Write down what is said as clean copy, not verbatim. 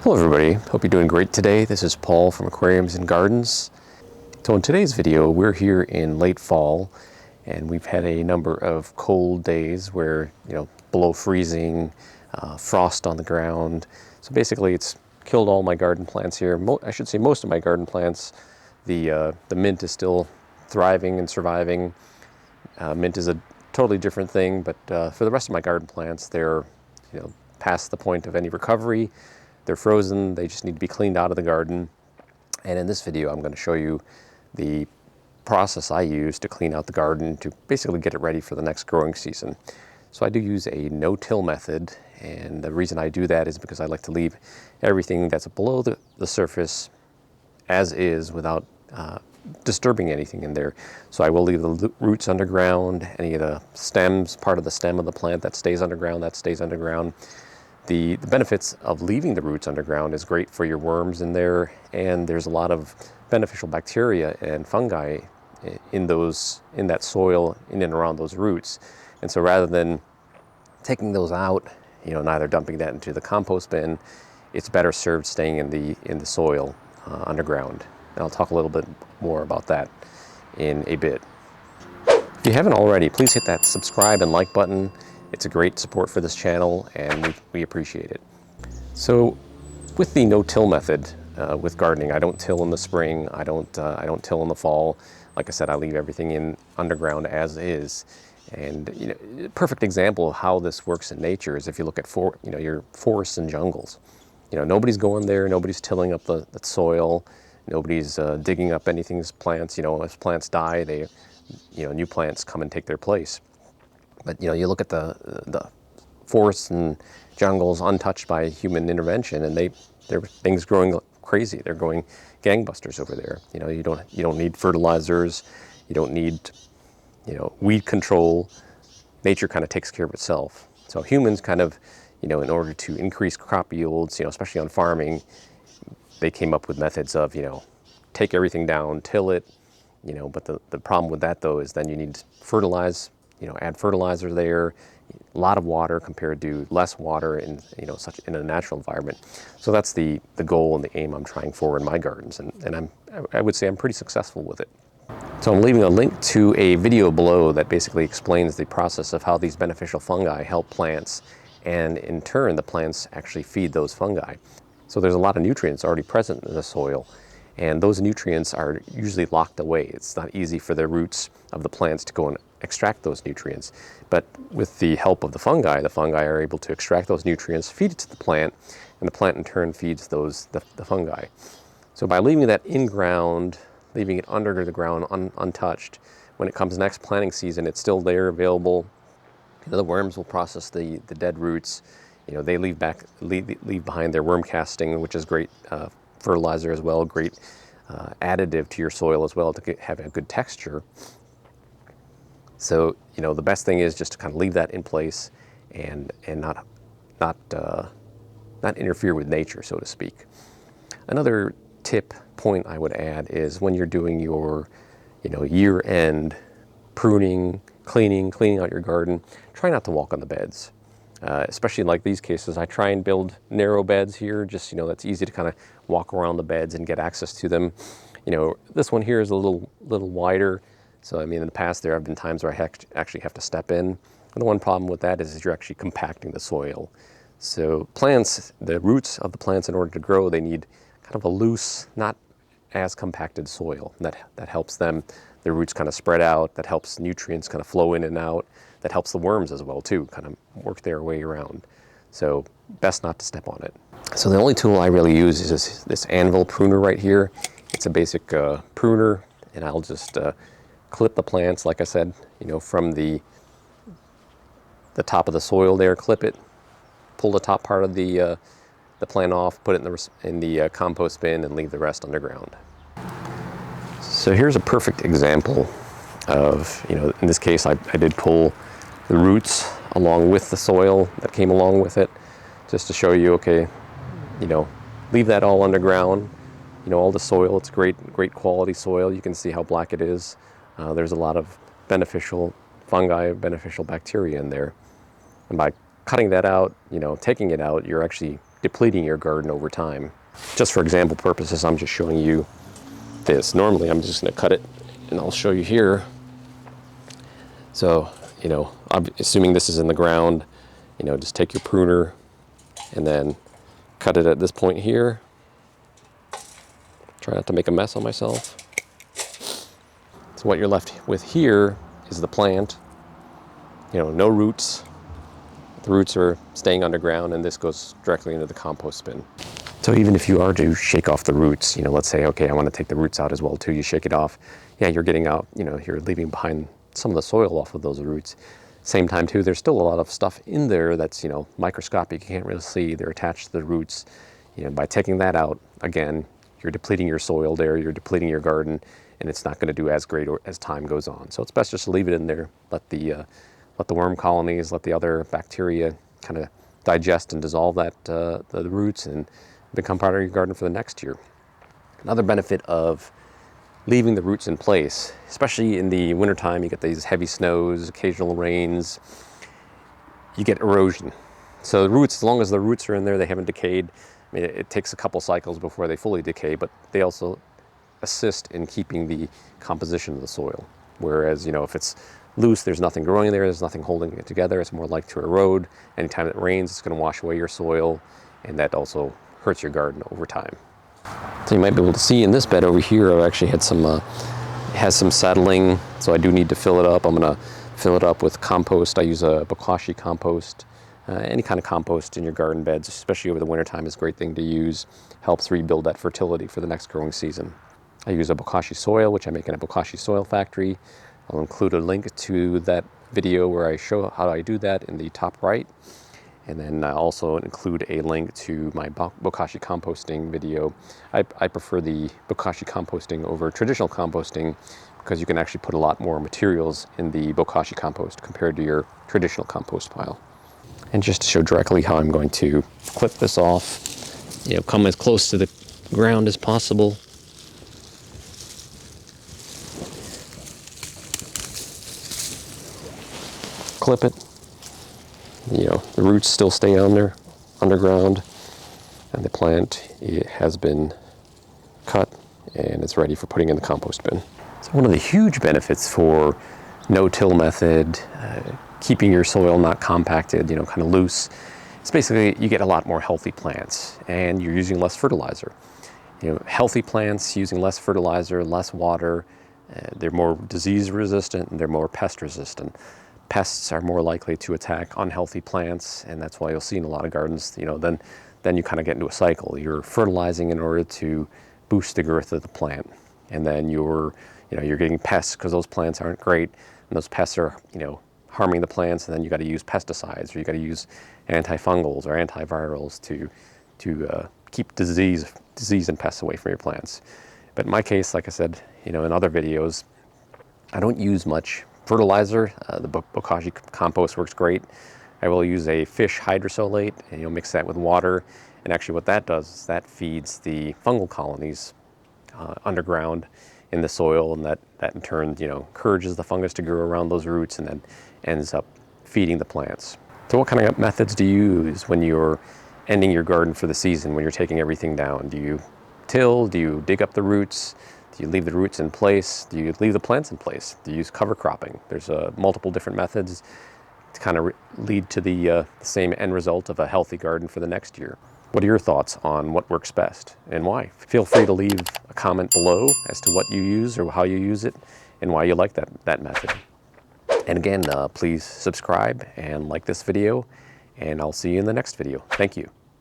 Hello everybody, hope you're doing great today. This is Paul from Aquariums and Gardens. So in today's video, we're here in late fall and we've had a number of cold days where, below freezing, frost on the ground. So basically it's killed all my garden plants here. I should say most of my garden plants. The mint is still thriving and surviving. Mint is a totally different thing, but for the rest of my garden plants, they're past the point of any recovery. They're frozen, they just need to be cleaned out of the garden. And in this video, I'm going to show you the process I use to clean out the garden to basically get it ready for the next growing season. So I do use a no-till method, and the reason I do that is because I like to leave everything that's below the surface as is without disturbing anything in there. So I will leave the roots underground, any of the stems, part of the stem of the plant that stays underground, that stays underground. The benefits of leaving the roots underground is great for your worms in there, and there's a lot of beneficial bacteria and fungi in that soil in and around those roots. And so rather than taking those out, and either dumping that into the compost bin, it's better served staying in the soil underground. And I'll talk a little bit more about that in a bit. If you haven't already, please hit that subscribe and like button. It's a great support for this channel, and we appreciate it. So with the no-till method with gardening, I don't till in the spring, I don't till in the fall. Like I said, I leave everything in underground as is. And a perfect example of how this works in nature is if you look at your forests and jungles. Nobody's going there, nobody's tilling up the soil, nobody's digging up anything's plants. As plants die, new plants come and take their place. But you look at the forests and jungles untouched by human intervention, and there are things growing crazy. They're growing gangbusters over there. You don't need fertilizers, you don't need weed control. Nature kind of takes care of itself. So humans kind of in order to increase crop yields, especially on farming, they came up with methods of take everything down, till it, but the problem with that though is then you need to fertilize. Add fertilizer there, a lot of water compared to less water in in a natural environment. So that's the goal and the aim I'm trying for in my gardens, and I would say I'm pretty successful with it. So I'm leaving a link to a video below that basically explains the process of how these beneficial fungi help plants, and in turn the plants actually feed those fungi. So there's a lot of nutrients already present in the soil, and those nutrients are usually locked away. It's not easy for the roots of the plants to go and extract those nutrients. But with the help of the fungi are able to extract those nutrients, feed it to the plant, and the plant in turn feeds the fungi. So by leaving that in ground, leaving it under the ground untouched, when it comes next planting season, it's still there available. The worms will process the dead roots. They leave behind their worm casting, which is great fertilizer as well, great additive to your soil as well to have a good texture. So the best thing is just to kind of leave that in place and not interfere with nature, so to speak. Another point I would add is when you're doing your year-end pruning, cleaning out your garden, try not to walk on the beds. Especially in like these cases, I try and build narrow beds here, just that's easy to kind of walk around the beds and get access to them. This one here is a little wider, so in the past there have been times where I actually have to step in. And the one problem with that is you're actually compacting the soil. So the roots of the plants, in order to grow, they need kind of a loose, not as compacted soil. That helps them, their roots kind of spread out, that helps nutrients kind of flow in and out. That helps the worms as well too, kind of work their way around. So best not to step on it. So the only tool I really use is this anvil pruner right here. It's a basic pruner, and I'll just clip the plants, like I said, from the top of the soil there, clip it, pull the top part of the plant off, put it in the compost bin, and leave the rest underground. So here's a perfect example of, in this case, I did pull the roots along with the soil that came along with it, just to show you, okay, leave that all underground, all the soil, it's great quality soil. You can see how black it is. There's a lot of beneficial fungi, beneficial bacteria in there. And by cutting that out, taking it out, you're actually depleting your garden over time. Just for example purposes, I'm just showing you this. Normally I'm just going to cut it, and I'll show you here. So, you know, I'm assuming this is in the ground, you know, just take your pruner and then cut it at this point here. Try not to make a mess on myself. So what you're left with here is the plant. You know, no roots. The roots are staying underground, and this goes directly into the compost bin. So even if you are to shake off the roots, you know, let's say, okay, I want to take the roots out as well too, you shake it off. Yeah, you're getting out, you know, you're leaving behind some of the soil off of those roots. Same time too, there's still a lot of stuff in there that's, you know, microscopic, you can't really see, they're attached to the roots. You know, by taking that out, again, you're depleting your soil there, you're depleting your garden, and it's not going to do as great as time goes on. So it's best just to leave it in there, let the worm colonies, let the other bacteria kind of digest and dissolve that the roots and become part of your garden for the next year. Another benefit of leaving the roots in place, especially in the wintertime, you get these heavy snows, occasional rains, you get erosion. So the roots, as long as the roots are in there, they haven't decayed. I mean, it takes a couple cycles before they fully decay, but they also assist in keeping the composition of the soil. Whereas, you know, if it's loose, there's nothing growing there, there's nothing holding it together, it's more likely to erode. Anytime it rains, it's going to wash away your soil, and that also hurts your garden over time. So you might be able to see in this bed over here, I've actually had some, has some settling, so I do need to fill it up. I'm going to fill it up with compost. I use a bokashi compost. Any kind of compost in your garden beds, especially over the wintertime, is a great thing to use. Helps rebuild that fertility for the next growing season. I use a bokashi soil, which I make in a bokashi soil factory. I'll include a link to that video where I show how I do that in the top right. And then I also include a link to my bokashi composting video. I prefer the bokashi composting over traditional composting because you can actually put a lot more materials in the bokashi compost compared to your traditional compost pile. And just to show directly how I'm going to clip this off, you know, come as close to the ground as possible. Clip it. You know, the roots still stay underground, and the plant, it has been cut and it's ready for putting in the compost bin. So one of the huge benefits for no-till method, keeping your soil not compacted, you know, kind of loose, it's basically you get a lot more healthy plants, and you're using less fertilizer. You know, healthy plants using less fertilizer, less water, they're more disease resistant and they're more pest resistant. Pests are more likely to attack unhealthy plants, and that's why you'll see in a lot of gardens, you know, then you kind of get into a cycle. You're fertilizing in order to boost the growth of the plant, and then you're getting pests because those plants aren't great, and those pests are, you know, harming the plants, and then you got to use pesticides, or you got to use antifungals or antivirals to keep disease and pests away from your plants. But in my case, like I said, you know, in other videos, I don't use much fertilizer. The bokashi compost works great. I will use a fish hydrosolate, and you'll mix that with water, and actually what that does is that feeds the fungal colonies underground in the soil, and that in turn, you know, encourages the fungus to grow around those roots and then ends up feeding the plants. So what kind of methods do you use when you're ending your garden for the season, when you're taking everything down? Do you till? Do you dig up the roots? Do you leave the roots in place? Do you leave the plants in place? Do you use cover cropping? There's multiple different methods to kind of lead to the same end result of a healthy garden for the next year. What are your thoughts on what works best and why? Feel free to leave a comment below as to what you use or how you use it and why you like that method. And again, please subscribe and like this video, and I'll see you in the next video. Thank you.